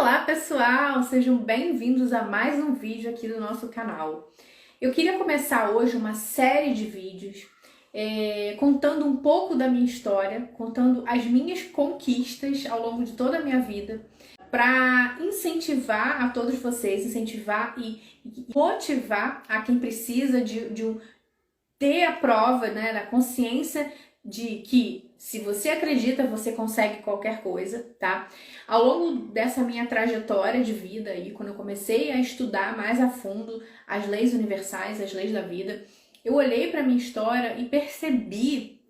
Olá pessoal, sejam bem-vindos a mais um vídeo aqui do nosso canal. Eu queria começar hoje uma série de vídeos contando um pouco da minha história, contando as minhas conquistas ao longo de toda a minha vida, para incentivar a todos vocês, incentivar e motivar a quem precisa ter a prova, né, da consciência de que se você acredita, você consegue qualquer coisa, tá? Ao longo dessa minha trajetória de vida e quando eu comecei a estudar mais a fundo as leis universais, as leis da vida, eu olhei para minha história e percebi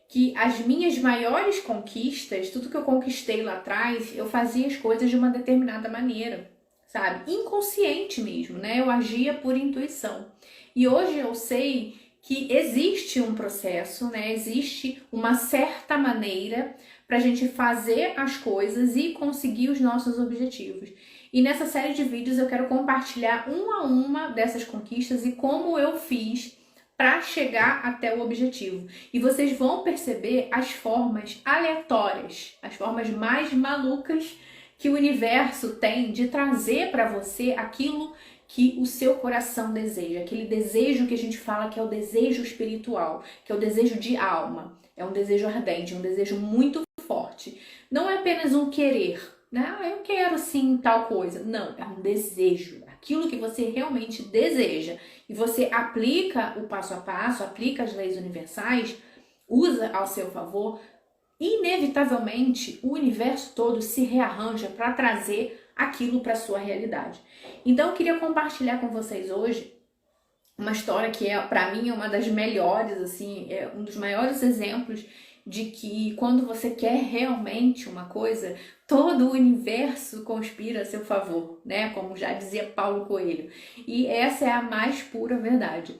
que as minhas maiores conquistas, tudo que eu conquistei lá atrás, eu fazia as coisas de uma determinada maneira, sabe? Inconsciente mesmo, né? Eu agia por intuição. E hoje eu sei que existe um processo, né? Existe uma certa maneira para a gente fazer as coisas e conseguir os nossos objetivos. E nessa série de vídeos eu quero compartilhar uma dessas conquistas e como eu fiz para chegar até o objetivo. E vocês vão perceber as formas aleatórias, as formas mais malucas que o universo tem de trazer para você aquilo que o seu coração deseja, aquele desejo que a gente fala que é o desejo espiritual, que é o desejo de alma, é um desejo ardente, um desejo muito forte. Não é apenas um querer, né? Eu quero sim tal coisa. Não, é um desejo, aquilo que você realmente deseja. E você aplica o passo a passo, aplica as leis universais, usa ao seu favor, inevitavelmente o universo todo se rearranja para trazer aquilo para sua realidade. Então eu queria compartilhar com vocês hoje uma história que para mim é uma das melhores, assim, é um dos maiores exemplos de que quando você quer realmente uma coisa, todo o universo conspira a seu favor, né? Como já dizia Paulo Coelho. E essa é a mais pura verdade.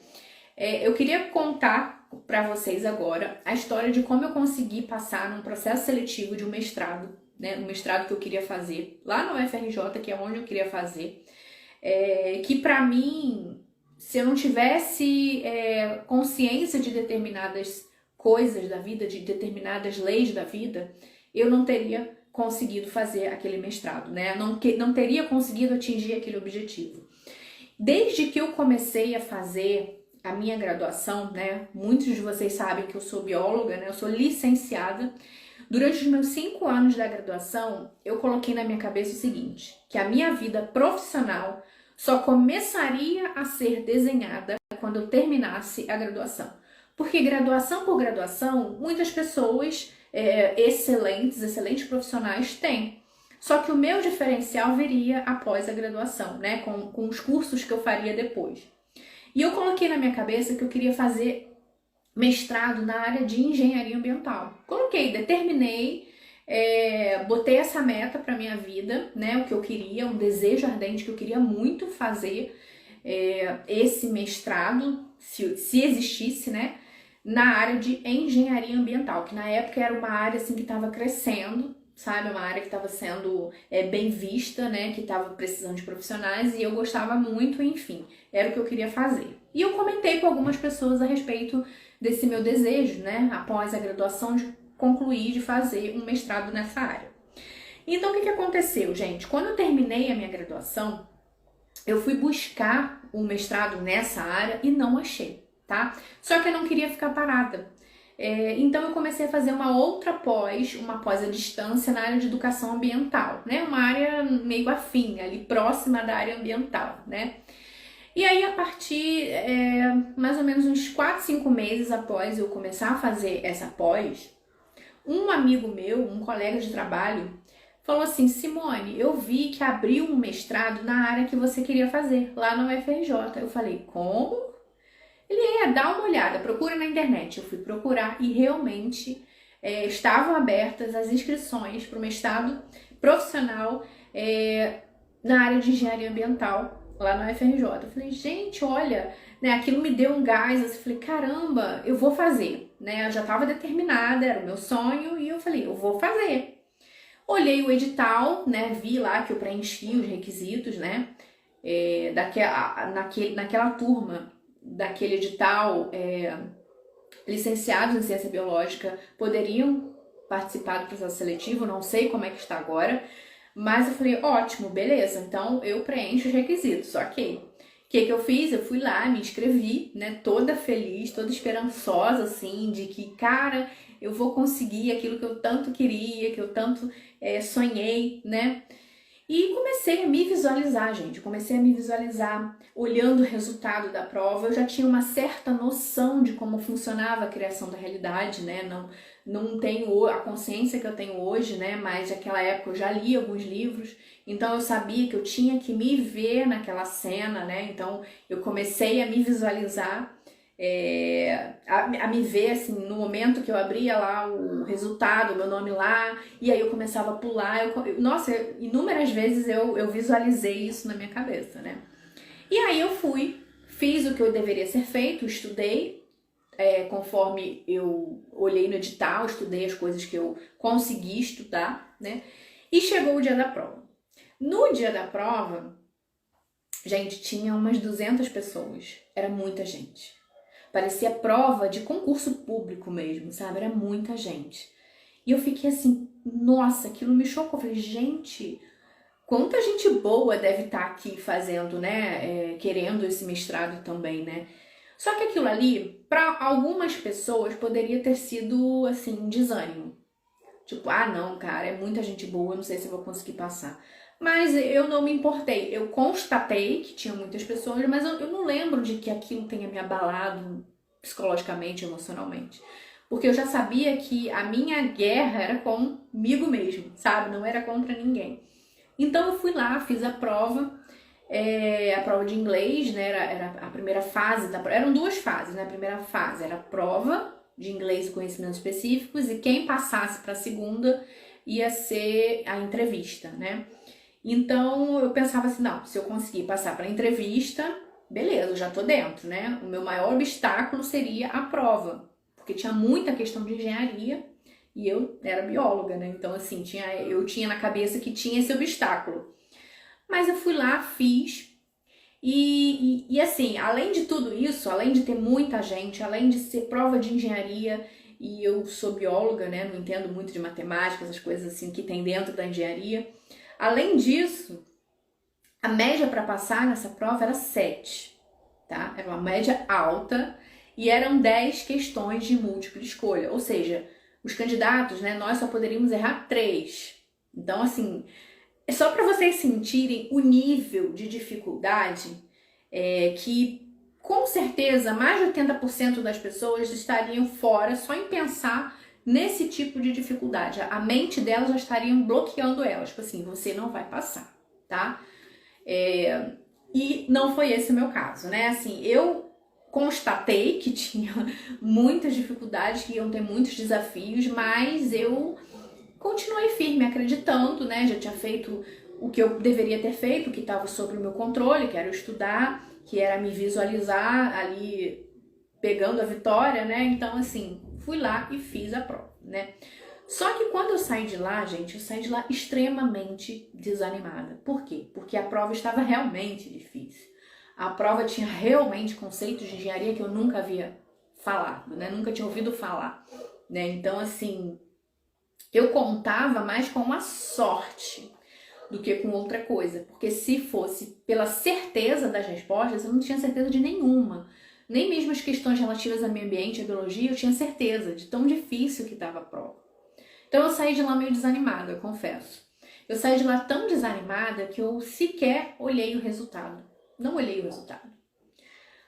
Eu queria contar para vocês agora a história de como eu consegui passar num processo seletivo de um mestrado, né? Um mestrado que eu queria fazer lá no UFRJ, que é onde eu queria fazer, que para mim, se eu não tivesse consciência de determinadas coisas da vida, de determinadas leis da vida, eu não teria conseguido fazer aquele mestrado, né? Não teria conseguido atingir aquele objetivo. Desde que eu comecei a fazer a minha graduação, né? Muitos de vocês sabem que eu sou bióloga, né? Eu sou licenciada. Durante os meus 5 anos da graduação, eu coloquei na minha cabeça o seguinte, que a minha vida profissional só começaria a ser desenhada quando eu terminasse a graduação. Porque graduação por graduação, muitas pessoas excelentes profissionais têm. Só que o meu diferencial viria após a graduação, né? Com os cursos que eu faria depois. E eu coloquei na minha cabeça que eu queria fazer mestrado na área de engenharia ambiental. Coloquei, determinei, botei essa meta para minha vida, né? O que eu queria, um desejo ardente que eu queria muito fazer esse mestrado, se existisse, né? Na área de engenharia ambiental, que na época era uma área assim que estava crescendo, sabe? Uma área que estava sendo bem vista, né? Que estava precisando de profissionais e eu gostava muito, enfim, era o que eu queria fazer. E eu comentei com algumas pessoas a respeito desse meu desejo, né? Após a graduação, de concluir, de fazer um mestrado nessa área. Então, o que aconteceu, gente? Quando eu terminei a minha graduação, eu fui buscar um mestrado nessa área e não achei, tá? Só que eu não queria ficar parada. Então eu comecei a fazer uma pós à distância na área de educação ambiental, né? Uma área meio afim, ali próxima da área ambiental, né? E aí a partir mais ou menos uns 4, 5 meses após eu começar a fazer essa pós, um amigo meu, um colega de trabalho, falou assim: Simone, eu vi que abriu um mestrado na área que você queria fazer, lá na UFRJ. Eu falei, como? Ele dá uma olhada, procura na internet. Eu fui procurar e realmente estavam abertas as inscrições para o mestrado profissional na área de engenharia ambiental, lá na UFRJ. Eu falei, gente, olha, né, aquilo me deu um gás. Eu falei, caramba, eu vou fazer, né? Eu já estava determinada, era o meu sonho e eu falei, eu vou fazer. Olhei o edital, né? Vi lá que eu preenchi os requisitos, né? Naquela turma daquele edital, licenciados em ciência biológica poderiam participar do processo seletivo, não sei como é que está agora, Mas eu falei, ótimo, beleza, então eu preencho os requisitos, ok. O que eu fiz? Eu fui lá, me inscrevi, né, toda feliz, toda esperançosa, assim, de que, cara, eu vou conseguir aquilo que eu tanto queria, que eu tanto sonhei, né? E comecei a me visualizar, gente. Comecei a me visualizar olhando o resultado da prova. Eu já tinha uma certa noção de como funcionava a criação da realidade, né? Não tenho a consciência que eu tenho hoje, né? Mas naquela época eu já li alguns livros, então eu sabia que eu tinha que me ver naquela cena, né? Então eu comecei a me visualizar. A me ver assim, no momento que eu abria lá o resultado, o meu nome lá, e aí eu começava a pular, nossa, inúmeras vezes eu visualizei isso na minha cabeça, né? E aí eu fui, fiz o que eu deveria ser feito, estudei, conforme eu olhei no edital, estudei as coisas que eu consegui estudar, né? E chegou o dia da prova. No dia da prova, gente, tinha umas 200 pessoas, era muita gente. Parecia prova de concurso público mesmo, sabe? Era muita gente. E eu fiquei assim, nossa, aquilo me chocou. Eu falei, gente, quanta gente boa deve estar aqui fazendo, né? Querendo esse mestrado também, né? Só que aquilo ali, para algumas pessoas, poderia ter sido, assim, um desânimo. Tipo, ah, não, cara, é muita gente boa, eu não sei se eu vou conseguir passar. Mas eu não me importei. Eu constatei que tinha muitas pessoas, mas eu não lembro de que aquilo tenha me abalado psicologicamente, emocionalmente. Porque eu já sabia que a minha guerra era comigo mesmo, sabe? Não era contra ninguém. Então eu fui lá, fiz a prova de inglês, né? Era a primeira fase da prova. Eram duas fases, né? A primeira fase era a prova de inglês e conhecimentos específicos, e quem passasse para a segunda ia ser a entrevista, né? Então eu pensava assim, não, se eu conseguir passar para a entrevista, beleza, eu já tô dentro, né? O meu maior obstáculo seria a prova, porque tinha muita questão de engenharia e eu era bióloga, né? Então assim, eu tinha na cabeça que tinha esse obstáculo. Mas eu fui lá, fiz. E assim, além de tudo isso, além de ter muita gente, além de ser prova de engenharia, e eu sou bióloga, né? Não entendo muito de matemática, essas coisas assim que tem dentro da engenharia. Além disso, a média para passar nessa prova era 7, tá? Era uma média alta e eram 10 questões de múltipla escolha. Ou seja, os candidatos, né? Nós só poderíamos errar 3. Então, assim, é só para vocês sentirem o nível de dificuldade que, com certeza, mais de 80% das pessoas estariam fora só em pensar nesse tipo de dificuldade. A mente delas já estaria bloqueando elas. Tipo assim, você não vai passar, tá? E não foi esse o meu caso, né? Assim, eu constatei que tinha muitas dificuldades, que iam ter muitos desafios, mas eu continuei firme, acreditando, né? Já tinha feito o que eu deveria ter feito, o que estava sob o meu controle, que era estudar, que era me visualizar ali pegando a vitória, né? Então, assim, fui lá e fiz a prova, né? Só que quando eu saí de lá, gente, eu saí de lá extremamente desanimada. Por quê? Porque a prova estava realmente difícil. A prova tinha realmente conceitos de engenharia que eu nunca havia falado, né? Nunca tinha ouvido falar, né? Então, assim, eu contava mais com a sorte do que com outra coisa. Porque se fosse pela certeza das respostas, eu não tinha certeza de nenhuma. Nem mesmo as questões relativas ao meio ambiente e à biologia, eu tinha certeza de tão difícil que estava a prova. Então eu saí de lá meio desanimada, eu confesso. Eu saí de lá tão desanimada que eu sequer olhei o resultado. Não olhei o resultado.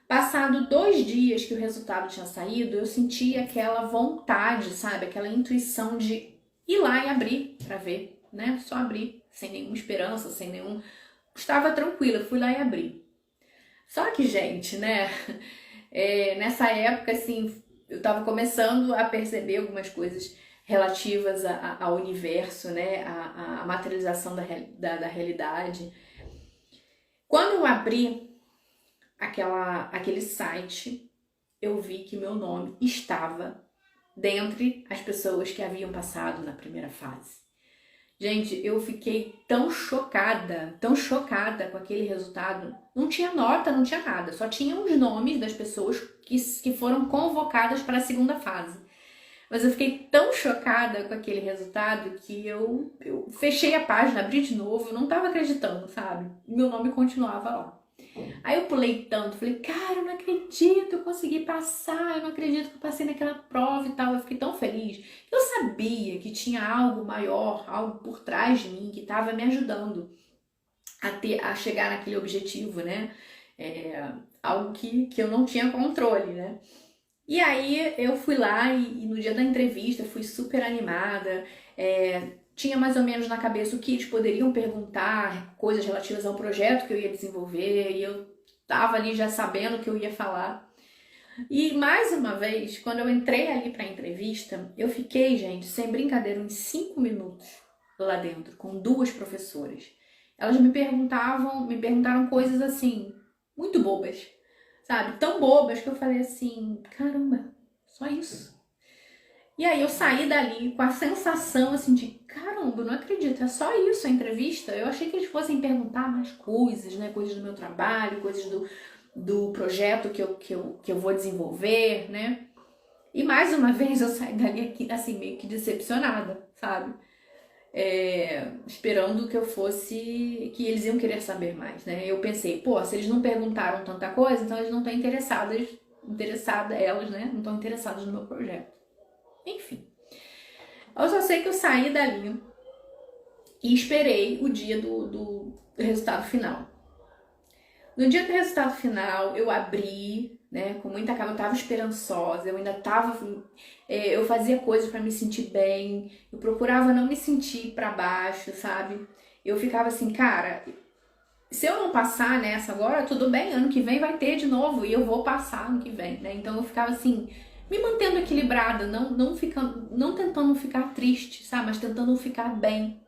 Passado 2 dias que o resultado tinha saído, eu senti aquela vontade, sabe? Aquela intuição de ir lá e abrir pra ver, né? Só abrir, sem nenhuma esperança, sem nenhum... Estava tranquila, fui lá e abri. Só que, gente, né? Nessa época, assim, eu tava começando a perceber algumas coisas relativas ao universo, né? A materialização da realidade. Quando eu abri aquele site, eu vi que meu nome estava dentre as pessoas que haviam passado na primeira fase. Gente, eu fiquei tão chocada com aquele resultado. Não tinha nota, não tinha nada, só tinha os nomes das pessoas que foram convocadas para a segunda fase. Mas eu fiquei tão chocada com aquele resultado que eu fechei a página, abri de novo, eu não tava acreditando, sabe? Meu nome continuava lá. Aí eu pulei tanto, falei, cara, eu não acredito, eu consegui passar, eu não acredito que eu passei naquela prova e tal. Eu fiquei tão feliz. Eu sabia que tinha algo maior, algo por trás de mim que estava me ajudando a chegar naquele objetivo, né? Algo que eu não tinha controle, né? E aí eu fui lá e no dia da entrevista fui super animada, tinha mais ou menos na cabeça o que eles poderiam perguntar, coisas relativas ao projeto que eu ia desenvolver, e eu tava ali já sabendo o que eu ia falar. E mais uma vez, quando eu entrei ali para a entrevista, eu fiquei, gente, sem brincadeira, uns 5 minutos lá dentro, com duas professoras. Elas me perguntaram coisas assim, muito bobas, sabe? Tão bobas que eu falei assim, caramba, só isso. E aí eu saí dali com a sensação assim de, caramba, não acredito, é só isso a entrevista? Eu achei que eles fossem perguntar mais coisas, né? Coisas do meu trabalho, coisas do projeto que eu vou desenvolver, né? E mais uma vez eu saí dali aqui, assim, meio que decepcionada, sabe? Esperando que eu fosse, que eles iam querer saber mais, né? Eu pensei, pô, se eles não perguntaram tanta coisa, então eles não estão interessadas, elas, né? Não estão interessadas no meu projeto. Enfim. Eu só sei que eu saí dali e esperei o dia do resultado final. No dia do resultado final, eu abri, né, com muita calma, eu tava esperançosa, eu ainda tava, eu fazia coisas para me sentir bem, eu procurava não me sentir para baixo, sabe? Eu ficava assim, cara, se eu não passar nessa agora, tudo bem, ano que vem vai ter de novo e eu vou passar ano que vem, né? Então eu ficava assim, me mantendo equilibrada, não tentando ficar triste, sabe? Mas tentando ficar bem.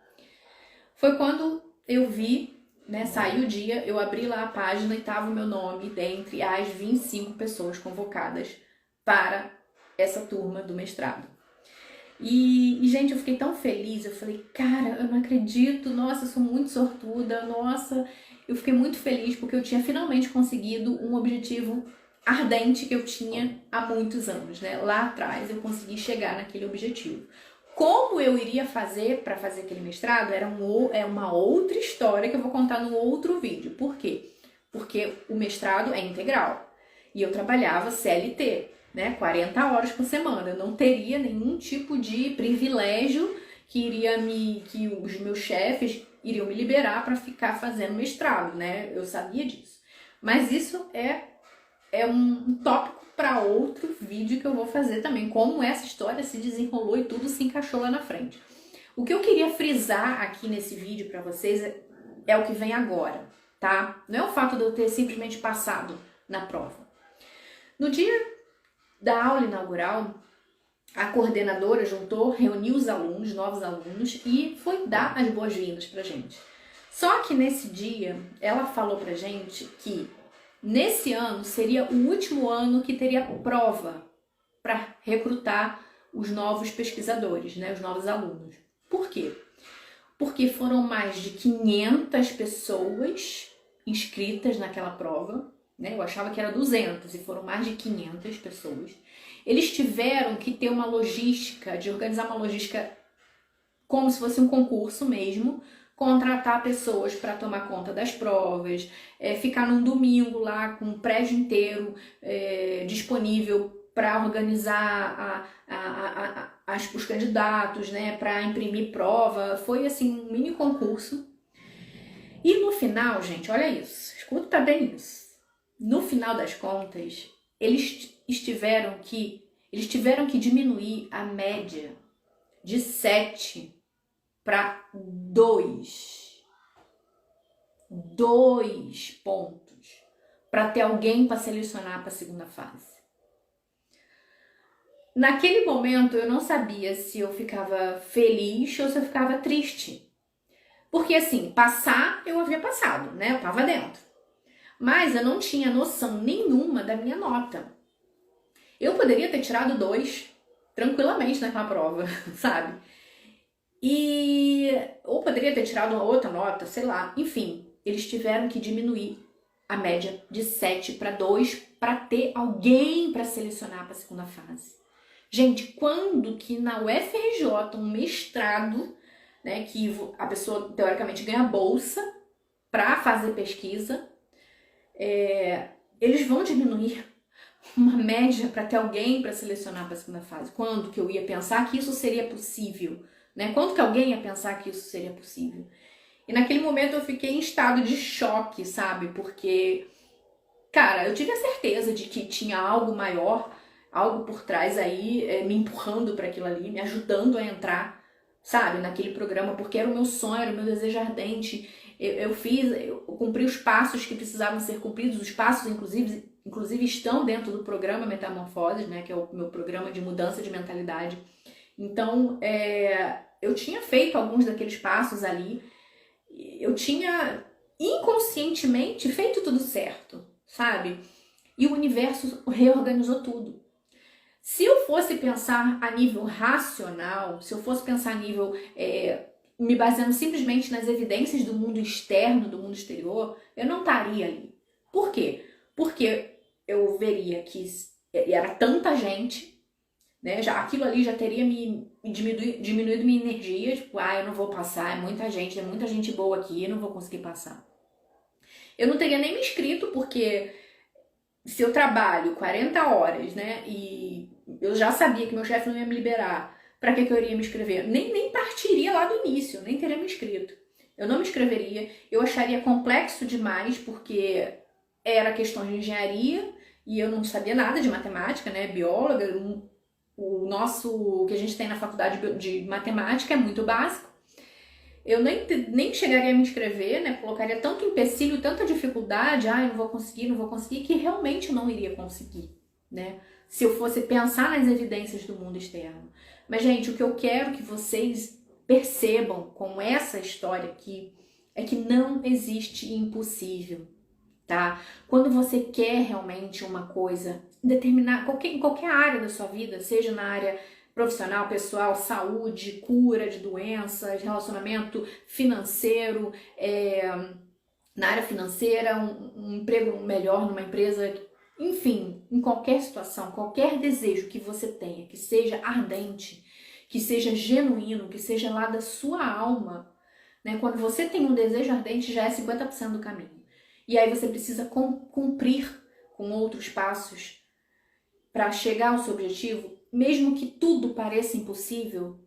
Foi quando eu vi, né, saiu o dia, eu abri lá a página e tava o meu nome dentre as 25 pessoas convocadas para essa turma do mestrado. E, gente, eu fiquei tão feliz, eu falei, cara, eu não acredito, nossa, eu sou muito sortuda, nossa, eu fiquei muito feliz porque eu tinha finalmente conseguido um objetivo ardente que eu tinha há muitos anos, né? Lá atrás eu consegui chegar naquele objetivo. Como eu iria fazer para fazer aquele mestrado é uma outra história que eu vou contar no outro vídeo. Por quê? Porque o mestrado é integral e eu trabalhava CLT, né? 40 horas por semana. Eu não teria nenhum tipo de privilégio que os meus chefes iriam me liberar para ficar fazendo mestrado, né? Eu sabia disso. Mas isso é um tópico para outro vídeo que eu vou fazer também, como essa história se desenrolou e tudo se encaixou lá na frente. O que eu queria frisar aqui nesse vídeo para vocês é o que vem agora, tá? Não é o fato de eu ter simplesmente passado na prova. No dia da aula inaugural, a coordenadora reuniu os alunos, novos alunos, e foi dar as boas-vindas pra gente. Só que nesse dia, ela falou pra gente que nesse ano seria o último ano que teria prova para recrutar os novos pesquisadores, né, os novos alunos. Por quê? Porque foram mais de 500 pessoas inscritas naquela prova, né? Eu achava que era 200 e foram mais de 500 pessoas. Eles tiveram que ter uma logística, de organizar uma logística como se fosse um concurso mesmo, contratar pessoas para tomar conta das provas, ficar num domingo lá com um prédio inteiro disponível para organizar os candidatos, né, para imprimir prova. Foi assim um mini concurso. E no final, gente, olha isso, escuta bem isso. No final das contas, eles tiveram que diminuir a média de 7 para 2 pontos para ter alguém para selecionar para a segunda fase. Naquele momento eu não sabia se eu ficava feliz ou se eu ficava triste. Porque assim, passar eu havia passado, né? Eu tava dentro. Mas eu não tinha noção nenhuma da minha nota. Eu poderia ter tirado 2 tranquilamente naquela prova, sabe? Ou poderia ter tirado uma outra nota, sei lá. Enfim, eles tiveram que diminuir a média de 7 para 2 para ter alguém para selecionar para a segunda fase. Gente, quando que na UFRJ, um mestrado, né, que a pessoa teoricamente ganha bolsa para fazer pesquisa, eles vão diminuir uma média para ter alguém para selecionar para a segunda fase? Quando que eu ia pensar que isso seria possível? Né? Quando que alguém ia pensar que isso seria possível? E naquele momento eu fiquei em estado de choque, sabe? Porque, cara, eu tive a certeza de que tinha algo maior, algo por trás aí, me empurrando para aquilo ali, me ajudando a entrar, sabe, naquele programa, porque era o meu sonho, era o meu desejo ardente. Eu cumpri os passos que precisavam ser cumpridos, os passos, inclusive estão dentro do programa Metamorfoses, né, que é o meu programa de mudança de mentalidade. Então, eu tinha feito alguns daqueles passos ali, eu tinha inconscientemente feito tudo certo, sabe? E o universo reorganizou tudo. Se eu fosse pensar a nível racional, se eu fosse pensar a nível me baseando simplesmente nas evidências do mundo externo, do mundo exterior, eu não estaria ali. Por quê? Porque eu veria que era tanta gente, né? Aquilo ali já teria me diminuído minha energia, tipo, eu não vou passar, é muita gente boa aqui, eu não vou conseguir passar. Eu não teria nem me inscrito, porque se eu trabalho 40 horas, né, e eu já sabia que meu chefe não ia me liberar, para que eu iria me inscrever? Nem partiria lá do início, nem teria me inscrito. Eu não me inscreveria, eu acharia complexo demais, porque era questão de engenharia, e eu não sabia nada de matemática, né, bióloga, o que a gente tem na faculdade de matemática é muito básico. Eu nem chegaria a me inscrever, né? Colocaria tanto empecilho, tanta dificuldade, eu não vou conseguir, que realmente eu não iria conseguir, né? Se eu fosse pensar nas evidências do mundo externo. Mas, gente, o que eu quero que vocês percebam com essa história aqui é que não existe impossível, tá? Quando você quer realmente uma coisa, em qualquer área da sua vida, seja na área profissional, pessoal, saúde, cura de doenças, relacionamento financeiro, na área financeira, um emprego melhor numa empresa, enfim, em qualquer situação, qualquer desejo que você tenha, que seja ardente, que seja genuíno, que seja lá da sua alma, né? Quando você tem um desejo ardente, já é 50% do caminho. E aí você precisa cumprir com outros passos para chegar ao seu objetivo. Mesmo que tudo pareça impossível,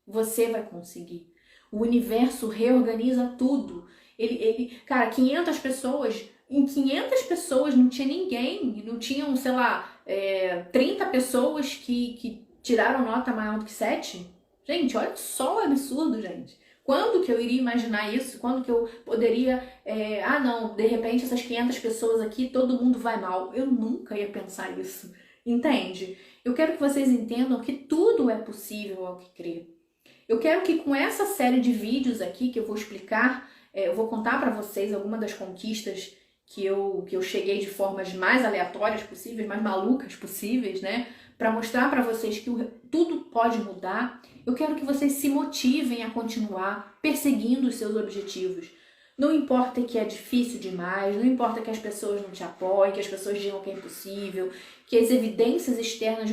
você vai conseguir. O universo reorganiza tudo. Cara, 500 pessoas, em 500 pessoas não tinha ninguém, não tinham, sei lá, 30 pessoas que tiraram nota maior do que 7. Gente, olha só o absurdo, gente. Quando que eu iria imaginar isso? Quando que eu poderia... não, de repente essas 500 pessoas aqui, todo mundo vai mal. Eu nunca ia pensar isso. Entende? Eu quero que vocês entendam que tudo é possível ao que crer. Eu quero que com essa série de vídeos aqui que eu vou explicar, eu vou contar para vocês algumas das conquistas que eu cheguei de formas mais aleatórias possíveis, mais malucas possíveis, né? Para mostrar para vocês que tudo pode mudar. Eu quero que vocês se motivem a continuar perseguindo os seus objetivos. Não importa que é difícil demais, não importa que as pessoas não te apoiem, que as pessoas digam que é impossível, que as evidências externas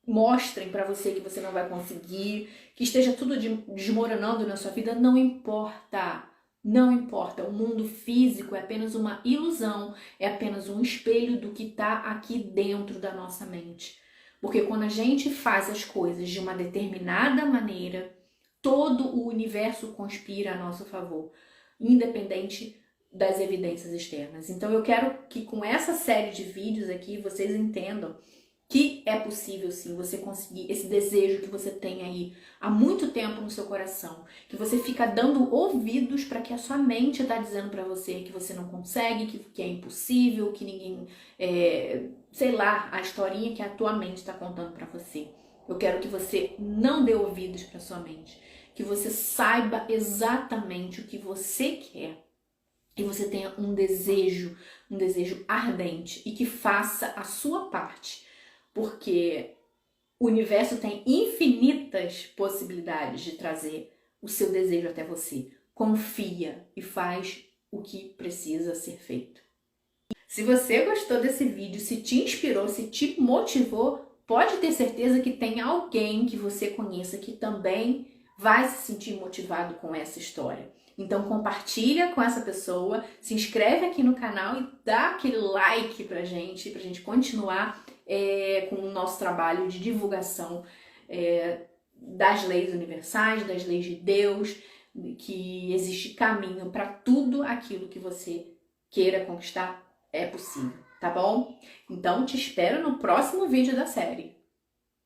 mostrem para você que você não vai conseguir, que esteja tudo desmoronando na sua vida, não importa. Não importa. O mundo físico é apenas uma ilusão, é apenas um espelho do que está aqui dentro da nossa mente. Porque quando a gente faz as coisas de uma determinada maneira, todo o universo conspira a nosso favor, independente das evidências externas. Então eu quero que com essa série de vídeos aqui vocês entendam que é possível sim você conseguir esse desejo que você tem aí há muito tempo no seu coração, que você fica dando ouvidos para que a sua mente está dizendo para você que você não consegue, que é impossível, que ninguém, sei lá, a historinha que a tua mente está contando para você. Eu quero que você não dê ouvidos para sua mente, que você saiba exatamente o que você quer, que você tenha um desejo ardente e que faça a sua parte. Porque o universo tem infinitas possibilidades de trazer o seu desejo até você. Confia e faz o que precisa ser feito. Se você gostou desse vídeo, se te inspirou, se te motivou, pode ter certeza que tem alguém que você conheça que também vai se sentir motivado com essa história. Então compartilha com essa pessoa, se inscreve aqui no canal e dá aquele like pra gente continuar com o nosso trabalho de divulgação das leis universais, das leis de Deus, que existe caminho para tudo aquilo que você queira conquistar, é possível, tá bom? Então te espero no próximo vídeo da série.